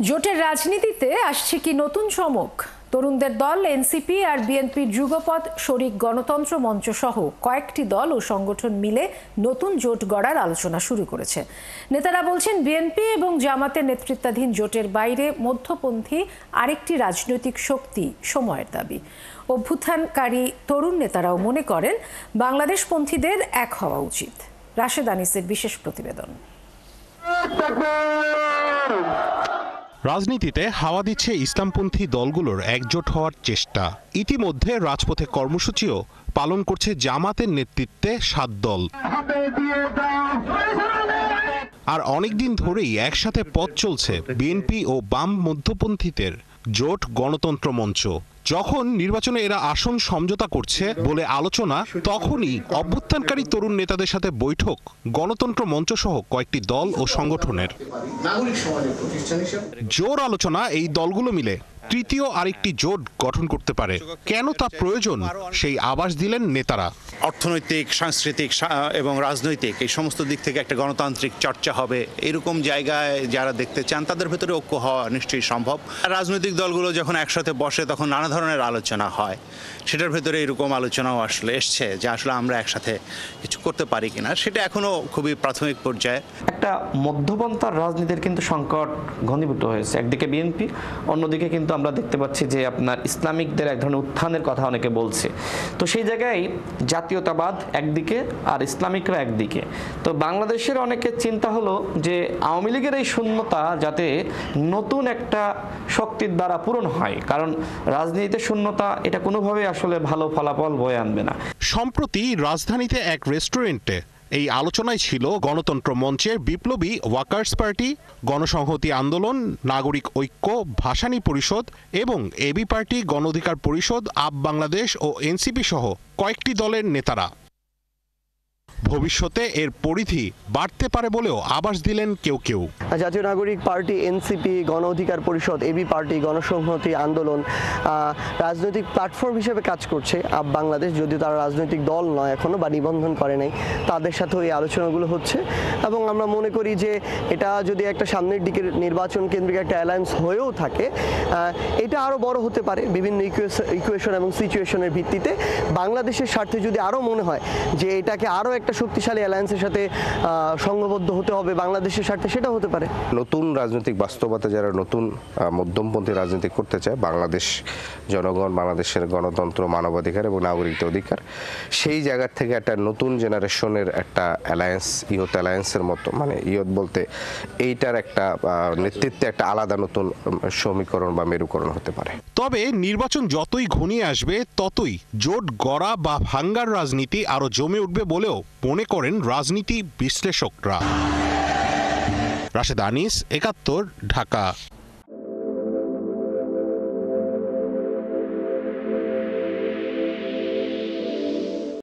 জোটের রাজনীতিতে আসছে কি নতুন চমক? তরুণদের দল এনসিপি আর বিএনপির যুগপৎ শরিক গণতন্ত্র মঞ্চ সহ কয়েকটি দল ও সংগঠন মিলে নতুন জোট গড়ার আলোচনা শুরু করেছে। নেতারা বলছেন বিএনপি এবং জামাতের নেতৃত্বাধীন জোটের বাইরে মধ্যপন্থী আরেকটি রাজনৈতিক শক্তি সময়ের দাবি। অভ্যুত্থানকারী তরুণ নেতারাও মনে করেন বাংলাদেশপন্থীদের এক হওয়া উচিত। রাশেদ আনিসের বিশেষ প্রতিবেদন। রাজনীতিতে হাওয়া দিচ্ছে ইসলামপন্থী দলগুলোর একজোট হওয়ার চেষ্টা। ইতিমধ্যে রাজপথে কর্মসূচিও পালন করছে জামাতের নেতৃত্বে 7 দল। আর অনেকদিন ধরেই একসাথে পথ চলছে বিএনপি ও বাম মধ্যপন্থীদের জোট গণতন্ত্র মঞ্চ। যখন নির্বাচনে এরা আসন সমঝোতা করছে বলে আলোচনা, তখনই অভ্যুত্থানকারী তরুণ নেতাদের সাথে বৈঠক গণতন্ত্র মঞ্চ সহ কয়েকটি দল ও সংগঠনের। জোর আলোচনা এই দলগুলো মিলে তৃতীয় আরেকটি জোট গঠন করতে পারে। কেন তা প্রয়োজন সেই আভাস দিলেন নেতারা। অর্থনৈতিক, সাংস্কৃতিক এবং রাজনৈতিক এই সমস্ত দিক থেকে একটা গণতান্ত্রিক চর্চা হবে, এরকম জায়গায় যারা দেখতে চান তাদের ভেতরে ঐক্য হওয়া নিশ্চয়ই সম্ভব। রাজনৈতিক দলগুলো যখন একসাথে বসে তখন নানা ধরনের আলোচনা হয়, সেটার ভেতরে এরকম আলোচনাও আসলে এসছে যে আসলে আমরা একসাথে কিছু করতে পারি কিনা। সেটা এখনো খুবই প্রাথমিক পর্যায়ে। একটা মধ্যপন্থার রাজনীতির কিন্তু সংকট ঘনীভূত হয়েছে। একদিকে বিএনপি, অন্যদিকে কিন্তু আমরা দেখতে পাচ্ছি যে আপনার ইসলামিকদের এক ধরনের উত্থানের কথা অনেকে বলছে। তো সেই জায়গায় জাতীয়তাবাদ একদিকে আর ইসলামিকরা একদিকে। তো বাংলাদেশের অনেকের চিন্তা হলো যে আওয়ামী লীগের এই শূন্যতা যাতে নতুন একটা শক্তির দ্বারা পূরণ হয়, কারণ রাজনীতিতে শূন্যতা এটা কোনোভাবে আসলে ভালো ফলাফল বয়ে আনবে না। সম্প্রতি রাজধানীতে এক রেস্টুরেন্টে এই আলোচনায় ছিল গণতন্ত্র মঞ্চের বিপ্লবী ওয়ার্কার্স পার্টি, গণসংহতি আন্দোলন, নাগরিক ঐক্য, ভাসানী পরিষদ এবং এবি পার্টি, গণ অধিকার পরিষদ, আপ বাংলাদেশ ও এনসিপি সহ কয়েকটি দলের নেতারা। ভবিষ্যতে এর পরিধি বাড়তে পারে বলেও আভাস দিলেন কেউ কেউ। জাতীয় নাগরিক পার্টি, এনসিপি, গণ অধিকার পরিষদ, এবি পার্টি, গণসংহতি আন্দোলন রাজনৈতিক প্ল্যাটফর্ম হিসেবে কাজ করছে। আপ বাংলাদেশ, যদিও তারা রাজনৈতিক দল নয় এখনো বা নিবন্ধন করে নাই, তাদের সাথেও এই আলোচনাগুলো হচ্ছে এবং আমরা মনে করি যে এটা যদি একটা সামনের দিকের নির্বাচন কেন্দ্রিক একটা অ্যালায়েন্স হয়েও থাকে, এটা আরও বড় হতে পারে বিভিন্ন ইকুয়েশন এবং সিচুয়েশনের ভিত্তিতে। বাংলাদেশের স্বার্থে যদি আরও মনে হয় যে এটাকে আরও একটা শক্তিশালী অ্যালায়েন্সের সাথে সংঘবদ্ধ হতে হবে বাংলাদেশের স্বার্থে, সেটা হতে পারে। নতুন রাজনৈতিক বাস্তবতা যারা নতুন মধ্যমপন্থী রাজনীতি করতে চায়, বাংলাদেশ জনগণ, বাংলাদেশের গণতন্ত্র, মানবাধিকার এবং নাগরিক অধিকার, সেই জায়গা থেকে একটা নতুন জেনারেশনের একটা অ্যালায়েন্স, ইয়ত অ্যালায়েন্সের মতো, মানে ইয়ত বলতে এইটার একটা নেতৃত্বে একটা আলাদা নতুন সমীকরণ বা মেরুকরণ হতে পারে। তবে নির্বাচন যতই ঘনিয়ে আসবে ততই জোট গড়া বা ভাঙ্গার রাজনীতি আরো জমে উঠবে বলেও মনে করেন রাজনীতি বিশ্লেষকরা। রাশেদ আনিস, ৭১, ঢাকা।